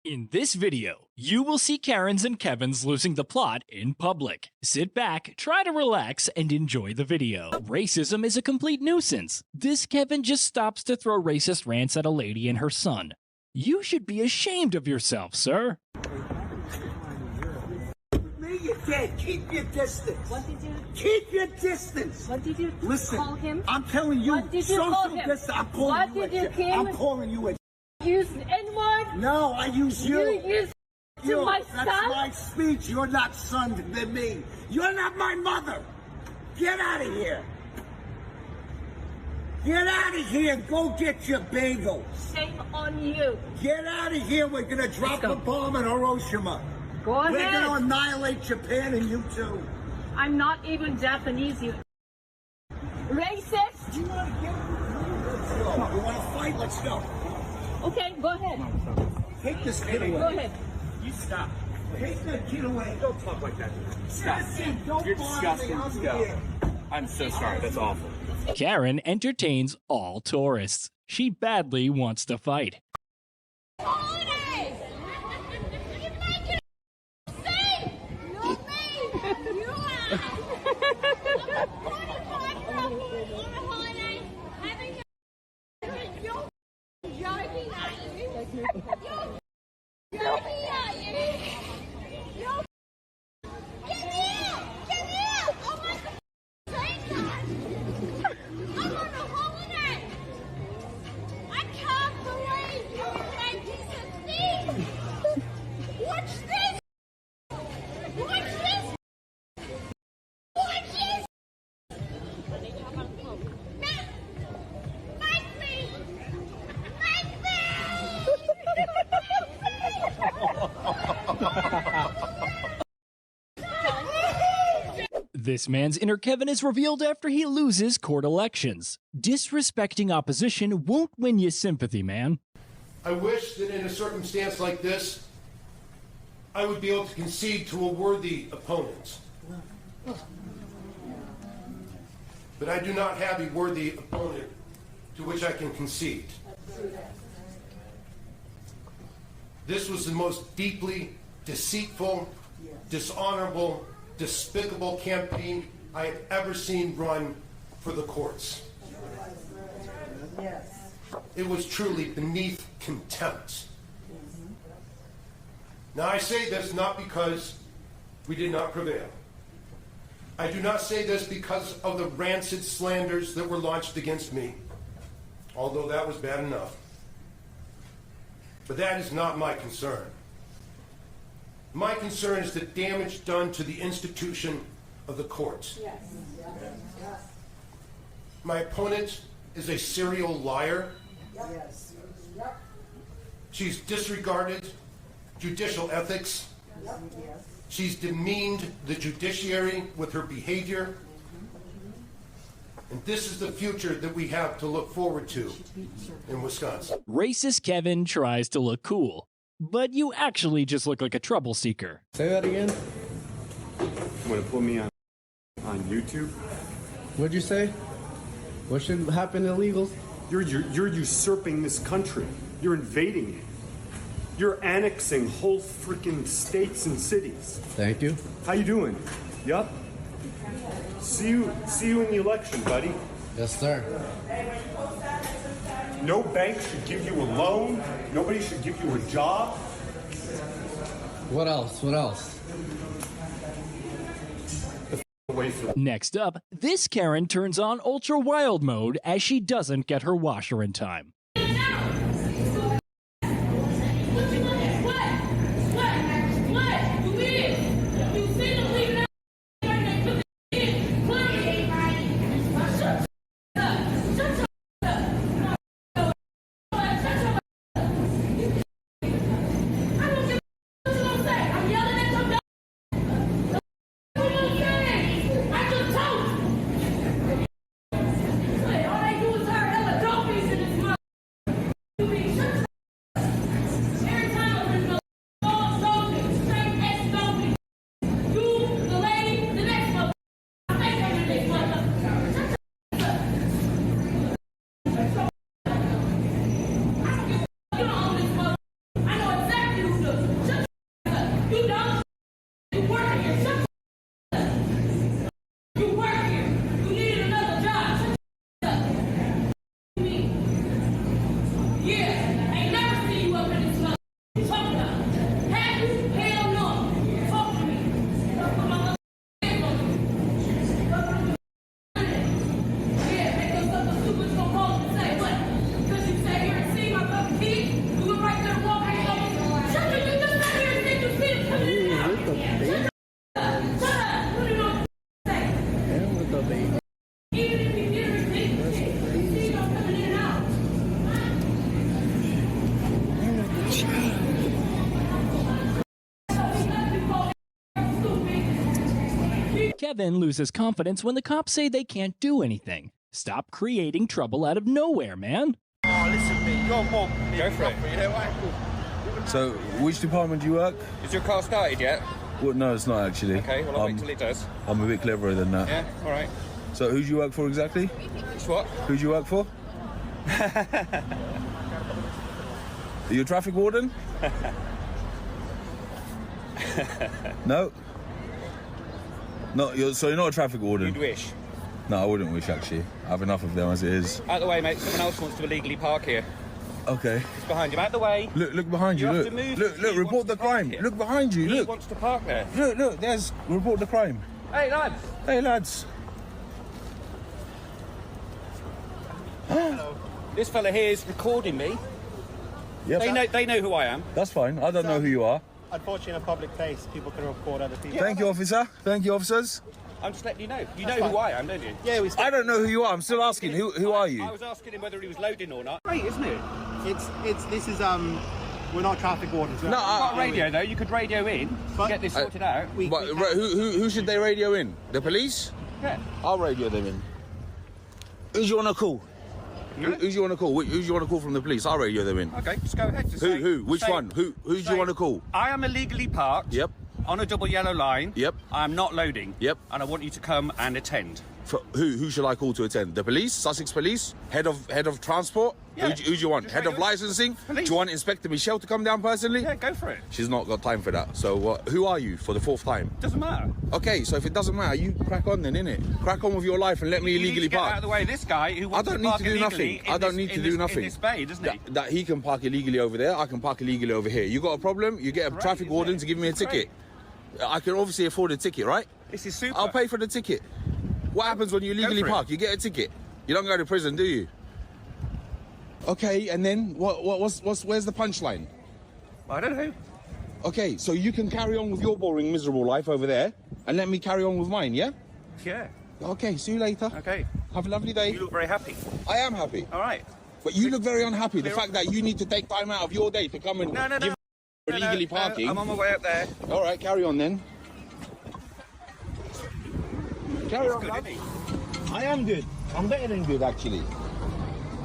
In this video, you will see Karens and Kevins losing the plot in public. Sit back, try to relax, and enjoy the video. Racism is a complete nuisance. This Kevin just stops to throw racist rants at a lady and her son. You should be ashamed of yourself, sir. Me, you can't. Keep your distance. What did you? Keep your distance. What did you Listen, call him? I'm telling you, What did you call social him? distance. I'm calling What you did you a Kim? I'm calling you a Use N-word? No, I use you. You use to my son? That's my speech. You're not son to me. You're not my mother. Get out of here. Get out of here. Go get your bagels. Shame on you. Get out of here. We're going to drop a bomb in Hiroshima. Go ahead. We're going to annihilate Japan and you too. I'm not even Japanese, you racist. You want to get Let's go. You want to fight? Let's go. Okay, go ahead. Take this kid away. Go ahead. You stop. Take that kid away. Don't talk like that. Stop. Don't You're bother me. disgusting. I'm Go. here. I'm so sorry. That's awful. Karen entertains all tourists. She badly wants to fight. Holidays! You make it safe! No me! You are! I'm 45 on a holiday, having you're joking at you. You're joking at you. You're get out! Get out! Oh my God! I'm on a holiday! I can't believe you made this a thing! Watch this! Watch this! Watch this! Make me! Make me! This man's inner Kevin is revealed after he loses court elections. Disrespecting opposition won't win you sympathy, man. I wish that in a circumstance like this, I would be able to concede to a worthy opponent. But I do not have a worthy opponent to which I can concede. This was the most deeply deceitful, dishonorable, despicable campaign I have ever seen run for the courts. It was truly beneath contempt. Now I say this not because we did not prevail. I do not say this because of the rancid slanders that were launched against me, although that was bad enough. But that is not my concern. My concern is the damage done to the institution of the courts. My opponent is a serial liar. She's disregarded judicial ethics. She's demeaned the judiciary with her behavior. And this is the future that we have to look forward to in Wisconsin. Racist Kevin tries to look cool, but you actually just look like a trouble seeker. Say that again. Want to put me on YouTube? What'd you say? What should happen to illegals? You're usurping this country. You're invading it. You're annexing whole freaking states and cities. Thank you. How you doing? Yup. See you in the election, buddy. Yes, sir. No bank should give you a loan. Nobody should give you a job. What else? What else? Away from Next up, this Karen turns on ultra wild mode as she doesn't get her washer in time. Kevin loses confidence when the cops say they can't do anything. Stop creating trouble out of nowhere, man. Oh, listen to me. You're more. Go for it. You know what? So, which department do you work? Is your car started yet? Well, no, it's not actually. Okay, well, I'll wait till it does. I'm a bit cleverer than that. Yeah, all right. So, who do you work for exactly? It's what? Who do you work for? Are you a traffic warden? No? No, so you're not a traffic warden? You'd wish. No, I wouldn't wish, actually. I have enough of them as it is. Out the way, mate. Someone else wants to illegally park here. Okay. It's behind you. Out the way. Look behind you. You have Look, to move. look, report the crime. Look behind you. He Look. wants to park there. Look, there's report the crime. Hey, lads. Hey, lads. Hello. This fella here is recording me. Yep. They know who I am. That's fine. I don't know who you are. Unfortunately, in a public place, people can record other people. Thank you, officer. Thank you, officers. I'm just letting you know. You know who I am, don't you? Yeah, I don't know who you are. I'm still asking. Who are you? I was asking him whether he was loading or not. Great, isn't it? We're not traffic wardens. You've got a radio though. You could radio in to get this sorted out. But who should they radio in? The police? Yeah. I'll radio them in. Who do you want to call? Who do you want to call? Who do you want to call from the police? I'll radio them in. Okay, just go ahead. Just Who? Which one? Who do you want to call? I am illegally parked. Yep. On a double yellow line. Yep. I'm not loading. Yep. And I want you to come and attend. Who should I call to attend? The police? Sussex Police? Head of transport? Yeah. Who do you want? Just Head of licensing? Police. Do you want Inspector Michelle to come down personally? Yeah, go for it. She's not got time for that. So who are you for the fourth time? Doesn't matter. Okay, so if it doesn't matter, you crack on then, innit? Crack on with your life and let me illegally get park. Out of the way, this guy who wants I don't to need park to do illegally nothing. I don't need to do nothing. In this bay, doesn't he? That he can park illegally over there, I can park illegally over here. You got a problem? You get a Great, traffic isn't warden it? to give me a ticket. Great. I can obviously afford a ticket, right? This is super. I'll pay for the ticket. What happens when you illegally park? You get a ticket. You don't go to prison, do you? Okay, and then where's the punchline? I don't know. Okay, so you can carry on with your boring, miserable life over there, and let me carry on with mine, yeah? Yeah. Okay, see you later. Okay. Have a lovely day. You look very happy. I am happy. All right. But you look very unhappy. The fact that you need to take time out of your day to come and give illegally parking. I'm on my way up there. All right, carry on then. Carry on, Good, lad. isn't he? I am good. I'm better than good, actually.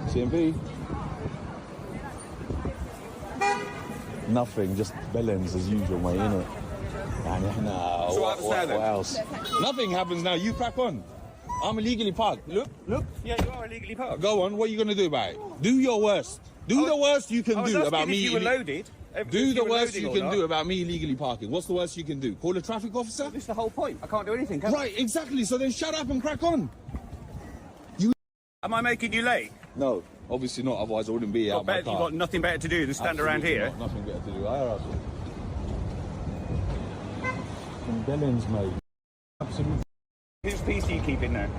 CMP. Nothing, just bellends as usual, mate, innit? Nah, So what happens now, then? what else? Nothing happens now. You crack on. I'm illegally parked. Look. Yeah, you are illegally parked. Go on. What are you going to do about it? Do your worst. Do the worst you can do about me. If you were loaded. Do the worst you can do about me illegally parking. What's the worst you can do? Call a traffic officer? This is the whole point. I can't do anything, can I? Right, exactly. So then shut up and crack on. Am I making you late? No, obviously not. Otherwise I wouldn't be out my You've car. got nothing better to do than stand around Absolutely here. not. Nothing better to do. Bellends, mate. Absolutely. Whose piece do you keep in there?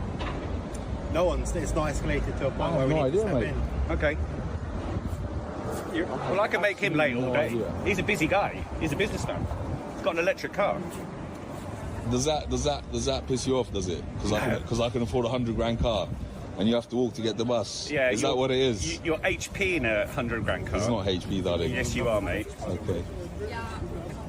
No one's. It's not escalated to a point I where have we no need to idea, step mate. in. Okay. Well, I can make him late all No day. idea. He's a busy guy. He's a businessman. He's got an electric car. Does that piss you off? Does it? Because I can afford a $100,000 car, and you have to walk to get the bus. Yeah. Is that what it is? You're HP in a $100,000 car. It's not HP, darling. Yes, you are, mate. Okay.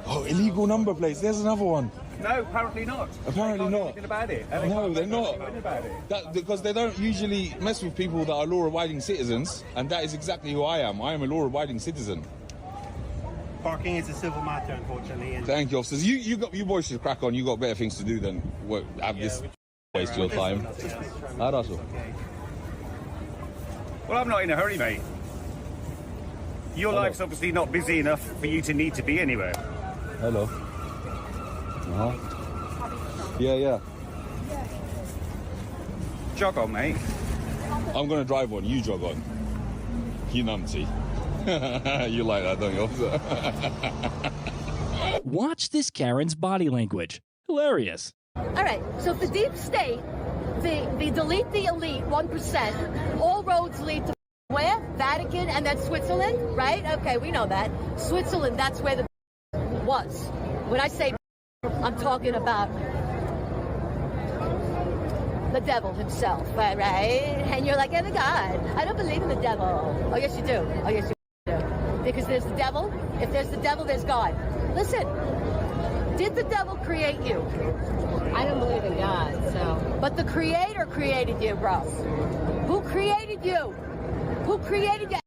Oh, illegal number plates. There's another one. No, apparently not. Apparently They can't do not. anything about it. No, they're not. About it. Because they don't usually mess with people that are law-abiding citizens, and that is exactly who I am. I am a law-abiding citizen. Parking is a civil matter, unfortunately. And Thank you, officers. You boys should crack on. You got better things to do than have this waste your time. That's all. Well, I'm not in a hurry, mate. Your life's obviously not busy enough for you to need to be anywhere. Hello. Yeah. Jog on, mate. I'm gonna drive on. You jog on. You numpty. You like that, don't you, officer? Watch this Karen's body language. Hilarious. All right, so the deep state, the delete the elite 1%, all roads lead to where? Vatican and then Switzerland, right? Okay, we know that. Switzerland, that's where the was. When I say I'm talking about the devil himself, right? And you're like, oh my God, I don't believe in the devil. Oh, yes, you do. Oh, yes, you do. Because there's the devil. If there's the devil, there's God. Listen, Did the devil create you? I don't believe in God, so. But the Creator created you, bro. Who created you? Who created you?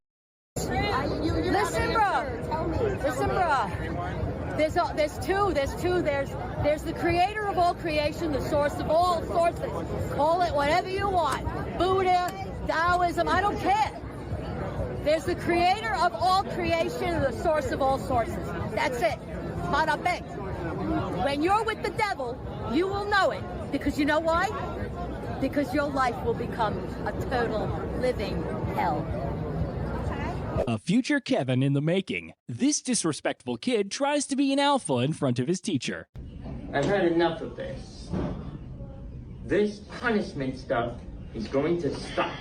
Listen, bro. Tell me. Listen, bro. There's two. There's the Creator of all creation, the source of all sources. Call it whatever you want. Buddha, Taoism, I don't care. There's the Creator of all creation and the source of all sources. That's it. Bada bing. When you're with the devil, you will know it. Because you know why? Because your life will become a total living hell. A future Kevin in the making. This disrespectful kid tries to be an alpha in front of his teacher. I've had enough of this. This punishment stuff is going to stop.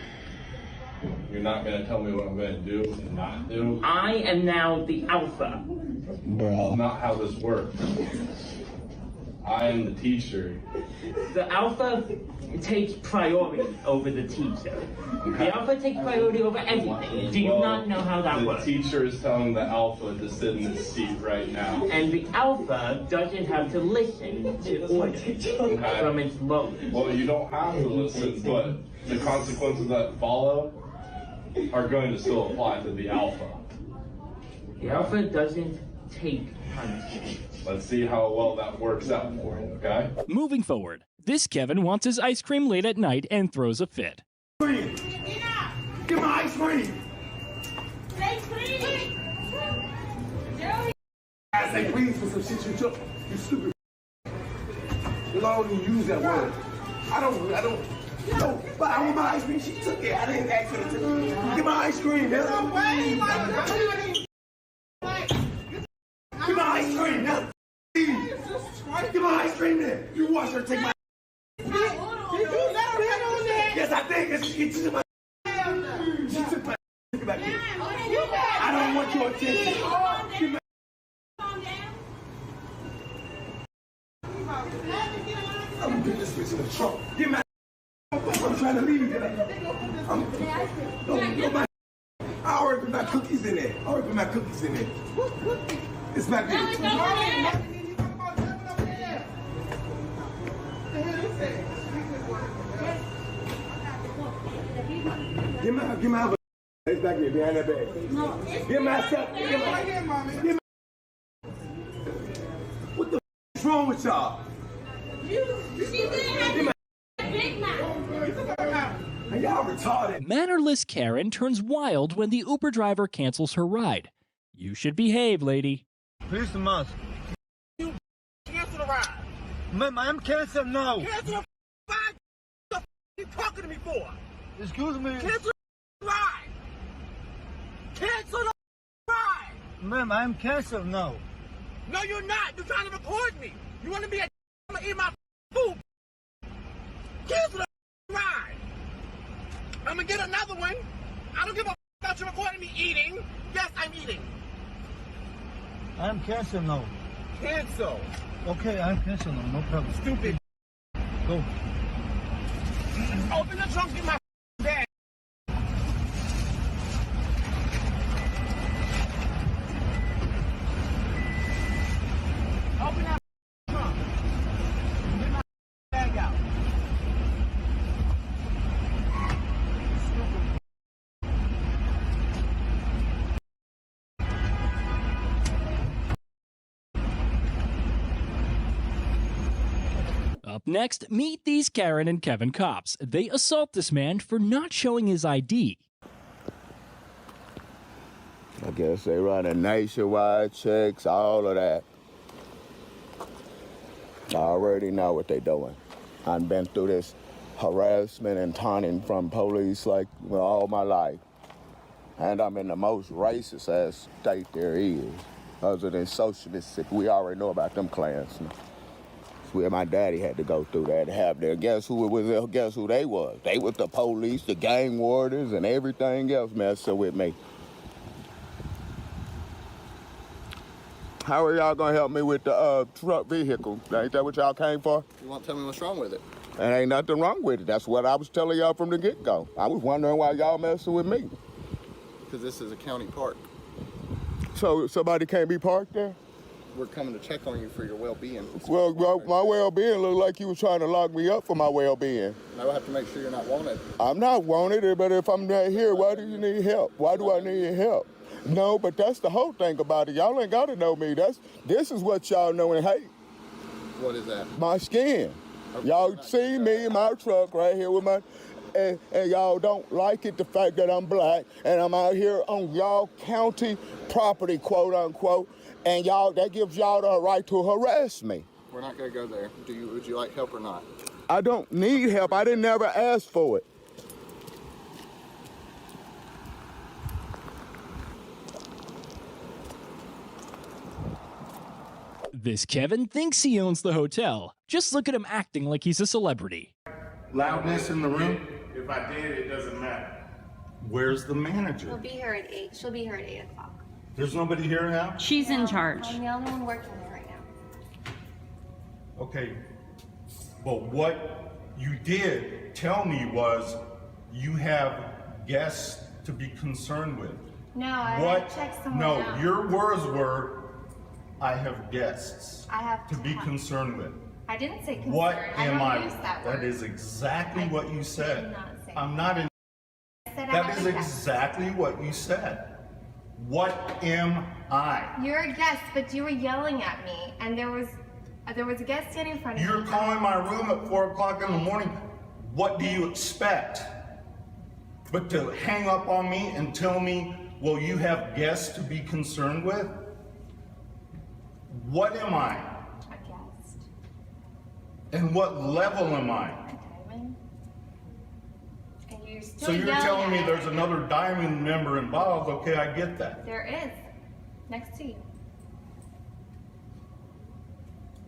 You're not going to tell me what I'm going to do and not do? I am now the alpha. Bro. That's not how this works. I am the teacher. The alpha takes priority over the teacher. The alpha takes priority over everything. Do you not know how that works? The teacher is telling the alpha to sit in this seat right now. And the alpha doesn't have to listen to orders from its lower. Well, you don't have to listen, but the consequences that follow are going to still apply to the alpha. The alpha doesn't take punishment. Let's see how well that works out for you, okay? Moving forward, this Kevin wants his ice cream late at night and throws a fit. Get my ice cream! I say please for some shit you took. You stupid. You don't even use that word. I don't. No, but I want my ice cream. She took it. I didn't ask her to take it. Get my ice cream, man. Get my ice cream, now. Get my ice cream there. You watch her take my. Yes, I think she took my. She took my. Back here. I don't want your attention. Get my. I'm gonna get this bitch in the trunk. Get my. I'm trying to leave. I already put my cookies in there. It's back there. Give my it's back here behind that bag. Get my stuff. What the is wrong with y'all? Y'all retarded. Mannerless Karen turns wild when the Uber driver cancels her ride. You should behave, lady. Please the mask. You cancel the ride. Ma'am, I am canceled now. Cancel the ride. What the you talking to me for? Excuse me. Cancel the ride. Cancel the ride. Ma'am, I am canceled now. No, you're not. You're trying to record me. You want to be a I'm gonna eat my food. Cancel the ride. I'm gonna get another one. I don't give a about you recording me eating. Yes, I'm eating. I am canceled now. Cancel. Okay, I am canceled now. No problem. Stupid. Go. Open the trunk, get my bag. Open that trunk. Get my bag out. Up next, meet these Karen and Kevin cops. They assault this man for not showing his ID. I guess they running nationwide checks, all of that. I already know what they doing. I've been through this harassment and taunting from police like all my life. And I'm in the most racist ass state there is. Other than socialistic, we already know about them Klansmen. Where my daddy had to go through that to have there. Guess who it was? Guess who they was? They was the police, the gang wardens, and everything else messing with me. How are y'all gonna help me with the truck vehicle? Ain't that what y'all came for? You want to tell me what's wrong with it? And ain't nothing wrong with it. That's what I was telling y'all from the get-go. I was wondering why y'all messing with me. Because this is a county park. So somebody can't be parked there? we're coming to check on you for your well-being. Well, my well-being looked like you was trying to lock me up for my well-being. Now I have to make sure you're not wanted. I'm not wanted, but if I'm not here, why do you need help? Why do I need help? No, but that's the whole thing about it. Y'all ain't got to know me. This is what y'all know and hate. What is that? My skin. Okay. Y'all see me in my truck right here with my... And y'all don't like it, the fact that I'm black, and I'm out here on y'all county property, quote unquote, and that gives y'all the right to harass me. We're not gonna go there. Would you like help or not? I don't need help. I didn't never ask for it. This Kevin thinks he owns the hotel. Just look at him acting like he's a celebrity. Loudness in the room? If I did, it doesn't matter. Where's the manager? She'll be here at 8. She'll be here at 8 o'clock. There's nobody here now? She's in charge. I'm the only one working here right now. Okay, but what you did tell me was you have guests to be concerned with. No, I checked someone out. No, your words were, I have guests I have to be concerned with. I didn't say concerned. What I am don't I? use that word. That is exactly what you said. did not say I'm not in. I said I That have is a guest. exactly what you said. What am I? You're a guest, but you were yelling at me, and there was a guest standing in front of me. You're calling my room at 4 o'clock in the morning. What do you expect? But to hang up on me and tell me, well, you have guests to be concerned with? What am I? A guest. And what level am I? Diamond. And you're still So you're yelling telling me at there's another diamond member involved? Okay, I get that. There is. Next to you.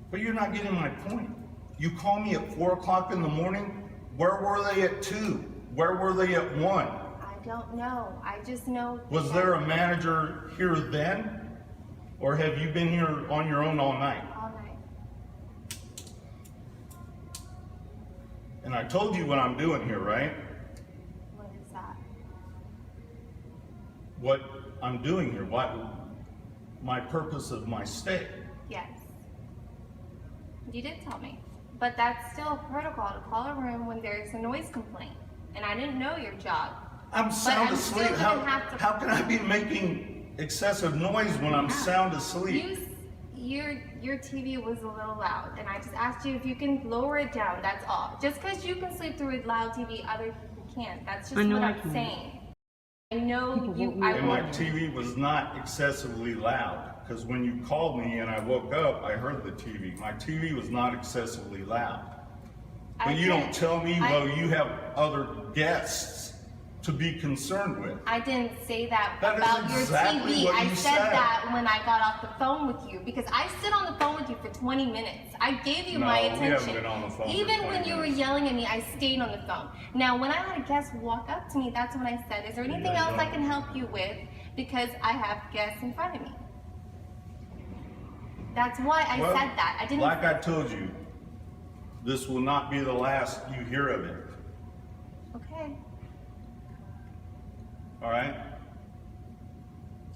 But you're not getting my point. You call me at 4 o'clock in the morning. Where were they at 2? Where were they at 1? I don't know. I just know. Was there a manager here then? Or have you been here on your own all night? All night. And I told you what I'm doing here, right? What is that? What I'm doing here, my purpose of my stay. Yes. You did tell me. But that's still protocol to call a room when there's a noise complaint. And I didn't know your job. I'm sound But asleep. still gonna have to- How can I be making excessive noise when I'm sound asleep? Your TV was a little loud, and I just asked you if you can lower it down. That's all. Just because you can sleep through a loud TV, other people can't. That's just what I'm saying. I know you. And my TV was not excessively loud, because when you called me and I woke up, I heard the TV. My TV was not excessively loud. But you don't tell me, well, you have other guests to be concerned with. I didn't say that That is about exactly your TV. what I you said said. that when I got off the phone with you, because I stood on the phone with you for 20 minutes. I gave you my attention. We haven't been on the phone Even for 20 when you were minutes. yelling at me, I stayed on the phone. Now, when I had a guest walk up to me, that's when I said, is there anything else I can help you with? Because I have guests in front of me. That's why I said that. I didn't. Like I told you, this will not be the last you hear of it. Okay. All right?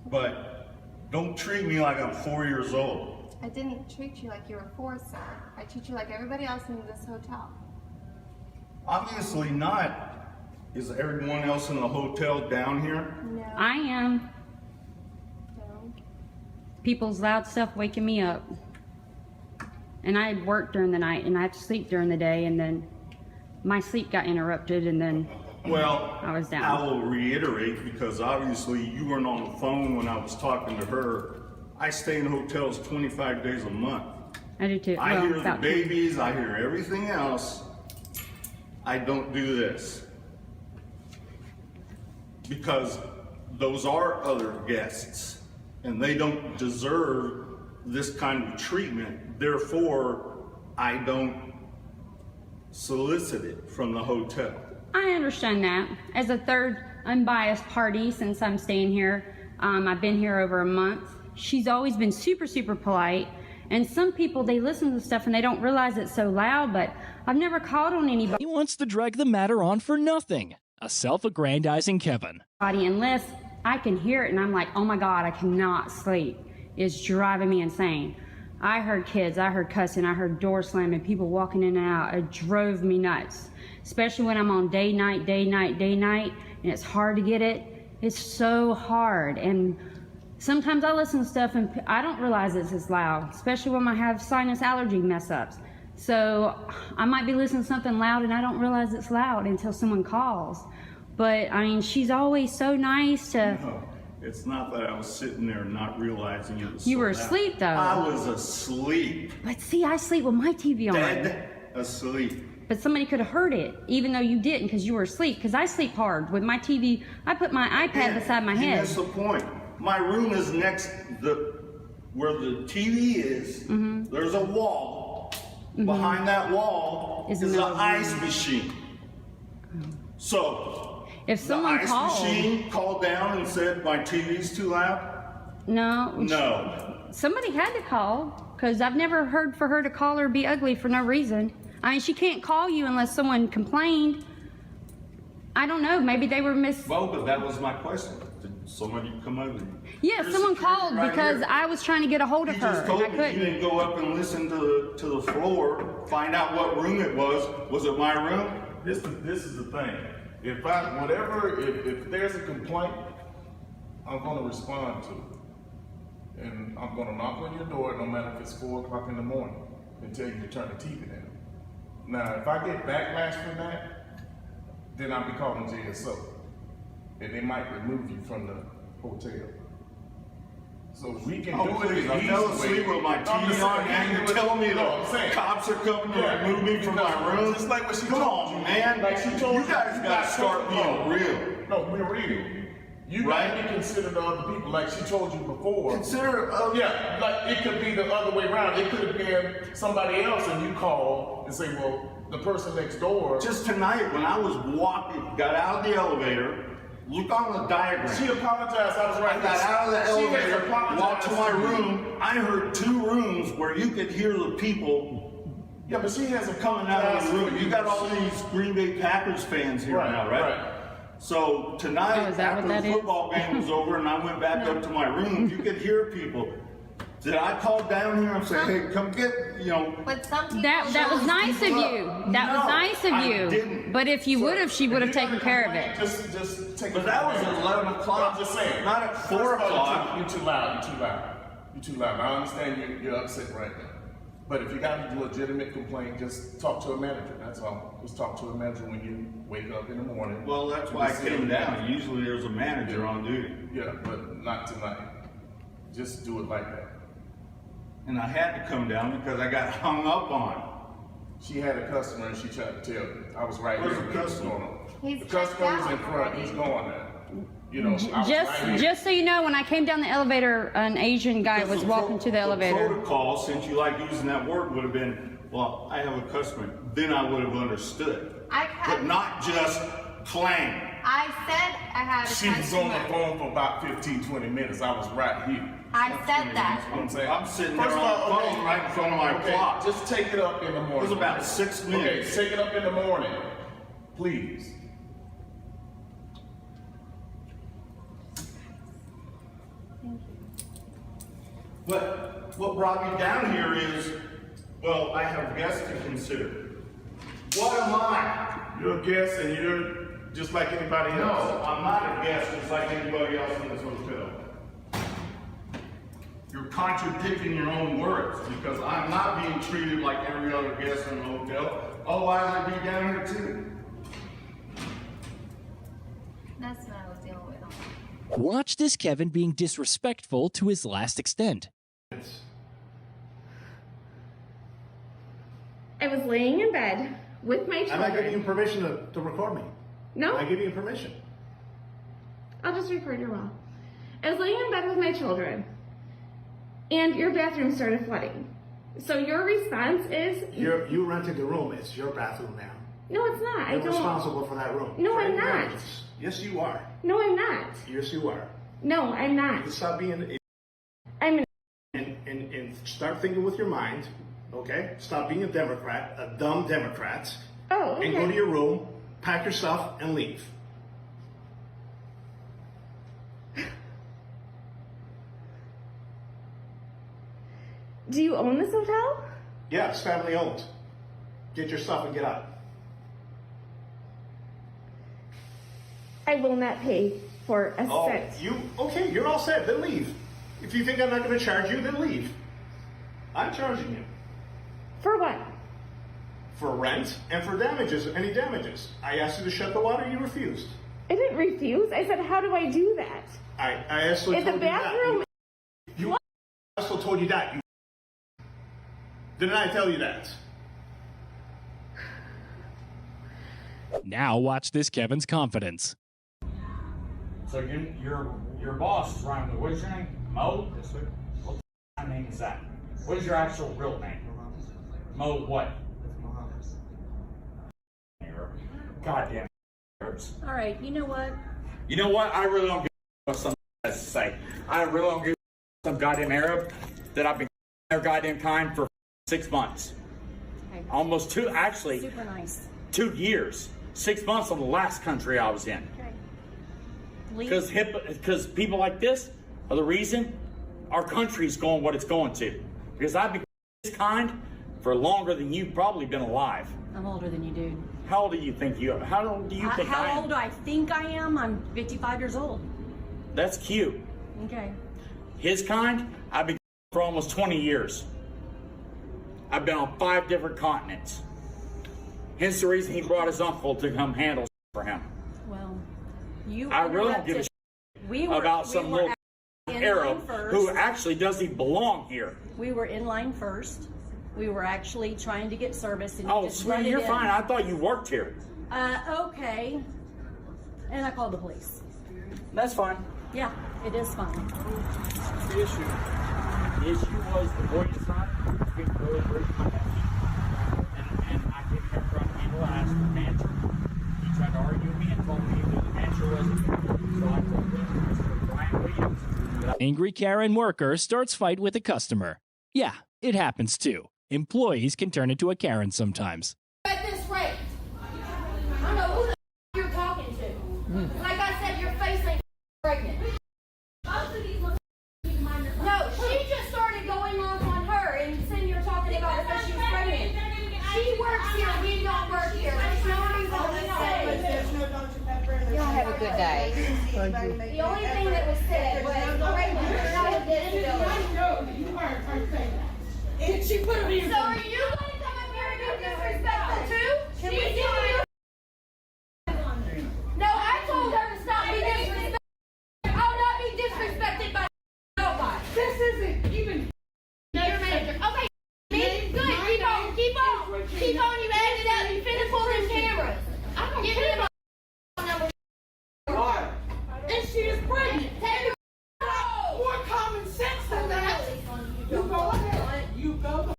But don't treat me like I'm 4 years old. I didn't treat you like you were 4, sir. I treat you like everybody else in this hotel. Obviously not. Is everyone else in the hotel down here? No. I am. No. People's loud stuff waking me up. And I had work during the night, and I had to sleep during the day, and then my sleep got interrupted, and then Well, I was down. I will reiterate, because obviously you weren't on the phone when I was talking to her. I stay in hotels 25 days a month. I do too. I Well, hear the about babies, I hear everything else. I don't do this. Because those are other guests, and they don't deserve this kind of treatment. Therefore, I don't solicit it from the hotel. I understand that. As a third unbiased party, since I'm staying here, I've been here over a month. She's always been super, super polite. And some people, they listen to stuff and they don't realize it's so loud, but I've never called on anybody. He wants to drag the matter on for nothing. A self-aggrandizing Kevin. Unless I can hear it and I'm like, oh my God, I cannot sleep. is driving me insane. I heard kids, I heard cussing, I heard doors slamming, people walking in and out. It drove me nuts, especially when I'm on day, night, and it's hard to get it. It's so hard. And sometimes I listen to stuff and I don't realize it's as loud, especially when I have sinus allergy mess ups. So I might be listening to something loud and I don't realize it's loud until someone calls. But I mean, she's always so nice to... No, it's not that I was sitting there not realizing it was You so were loud. asleep though. I was asleep. But see, I sleep with my TV on. Dead asleep. But somebody could have heard it, even though you didn't, because you were asleep. Because I sleep hard with my TV. I put my iPad beside my head. That's the point. My room is next where the TV is. Mm-hmm. There's a wall. Mm-hmm. Behind that wall is an ice machine. So if someone the ice machine called down and said my TV's too loud. No. Somebody had to call, because I've never heard for her to call or be ugly for no reason. I mean, she can't call you unless someone complained. I don't know. Maybe they were Well, but that was my question. Did somebody come over? Yeah, someone called because I was trying to get a hold of her. You just told and I me couldn't. you didn't go up and listen to the floor, find out what room it was. Was it my room? This is the thing. If there's a complaint, I'm going to respond to it. And I'm going to knock on your door, no matter if it's 4 o'clock in the morning, and tell you to turn the TV down. Now, if I get backlash from that, then I'll be calling JSO. And they might remove you from the hotel. So we can do it. I fell asleep with my TV on, and you're telling me the cops are coming to remove me from my room? Just like what she Come told on, you. man. Like she told you guys got to start being real. No, we're real. You got to consider the other people, like she told you before. Consider, yeah, like it could be the other way around. It could have been somebody else, and you call and say, well, the person next door. Just tonight, when I was walking, got out of the elevator, look on the diagram. She apologized. I was right. I got out of the elevator, walked to my room. I heard 2 rooms where you could hear the people. Yeah, but she hasn't coming out of the room. You got all these Green Bay Packers fans here now, right? So tonight, after the football game was over and I went back up to my room, you could hear people. Did I call down here and say, hey, come get, But some people that was nice of you. That was nice of you. I didn't. But if you would have, she would have taken care of it. Just take it. But that was at 11 o'clock. I'm just saying. Not at 4 o'clock. You're too loud. You're too loud. You're too loud. I understand you're upset right now. But if you got a legitimate complaint, just talk to a manager. That's all. Just talk to a manager when you wake up in the morning. Well, that's why I came down. Usually there's a manager on duty. Yeah, but not tonight. Just do it like that. And I had to come down because I got hung up on. She had a customer and she tried to tell you. I was right Where's here. the customer? The customer is in front. He's going there. Just so you know, when I came down the elevator, an Asian guy was walking to the elevator. The protocol, since you like using that word, would have been, well, I have a customer. Then I would have understood. But not just clang. I said I had a She was on the phone for about 15, 20 minutes. I was right here. I said that. I'm sitting there on the phone right in front of my clock. Just take it up in the morning. It was about 6 minutes. Okay, take it up in the morning, please. But what brought me down here is, well, I have guests to consider. What am I? You're a guest and you're just like anybody else. No, I'm not a guest just like anybody else in this hotel. You're contradicting your own words because I'm not being treated like every other guest in the hotel. Otherwise, I'd be down here too. That's what I was dealing with. Watch this Kevin being disrespectful to his last extent. I was laying in bed with my children. I'm not giving you permission to record me. No? I give you permission. I'll just record your mom. I was laying in bed with my children, and your bathroom started flooding. So your response is... You rented the room. It's your bathroom now. No, it's not. You're responsible for that room. No, I'm not. Yes, you are. No, I'm not. Yes, you are. No, I'm not. Stop being... And start thinking with your mind, okay? Stop being a Democrat, a dumb Democrat. Oh, okay. And go to your room, pack your stuff, and leave. Do you own this hotel? Yeah, it's family owned. Get your stuff and get out. I will not pay for a Oh, cent. okay, you're all set, then leave. If you think I'm not going to charge you, then leave. I'm charging you. For what? For rent and for damages, any damages. I asked you to shut the water, you refused. I didn't refuse. I said, how do I do that? I actually If told the bathroom... you that. I also told you that. Didn't I tell you that? Now watch this Kevin's confidence. So your boss is running. What's your name? Mo? Yes, sir. What the name is that? What is your actual real name? Mo what? Goddamn Arabs. All right, you know what? You know what? I really don't give a what somebody has to say. I really don't give a some goddamn Arab that I've been their goddamn kind for 6 months. Okay. Almost two, actually. Super nice. 2 years. 6 months on the last country I was in. Okay. Because people like this are the reason our country's going what it's going to. Because I've been this kind for longer than you've probably been alive. I'm older than you, dude. How old do you think you are? How old do you think I am? How old do I think I am? I'm 55 years old. That's cute. Okay. His kind, I've been for almost 20 years. I've been on 5 different continents. Hence the reason he brought his uncle to come handle for him. Well, you I really don't give a shit about some little Arab who actually doesn't belong here. We were in line first. We were actually trying to get service. And Oh, you just sweetie, run it you're in. fine. I thought you worked here. Okay. And I called the police. That's fine. Yeah, it is fine. The issue was the boy inside being really rude to my nephew. And I came here from handle. I asked the manager. He tried to argue with me and told me that the manager wasn't here. So I told him, Mr. Brian Williams. Angry Karen worker starts fight with a customer. Yeah, it happens too. Employees can turn into a Karen sometimes. At this rate, I don't know who the you're talking to. Like I said, your face ain't pregnant. No, she just started going off on her and saying you're talking about her because she's pregnant. She works here, we don't work here. There's no reason to say. Y'all have a good day. The only thing that was said was pregnant, not a disability. You weren't saying that. And she put it in. So are you going to come up here and be disrespectful too? She's giving you. No, I told her to stop being disrespectful. I'll not be disrespected by nobody. This isn't even. Your manager. Okay. Good. Keep on. You added it up. You finna pull them cameras. I don't give him a number. Why? And she is pregnant. Take More common sense than that. You go ahead. You go.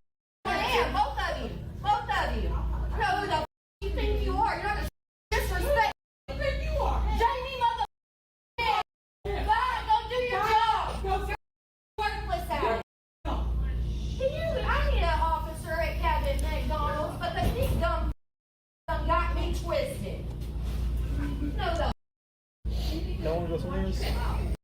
Yeah, both of you. Both of you. I know who the you think you are. You're not a disrespect. Who do you think you are? Jamie, mother. Go do your job. You're worthless out. I need an officer at Cabot McDonald's, but these dumb got me twisted. No, No one goes on this?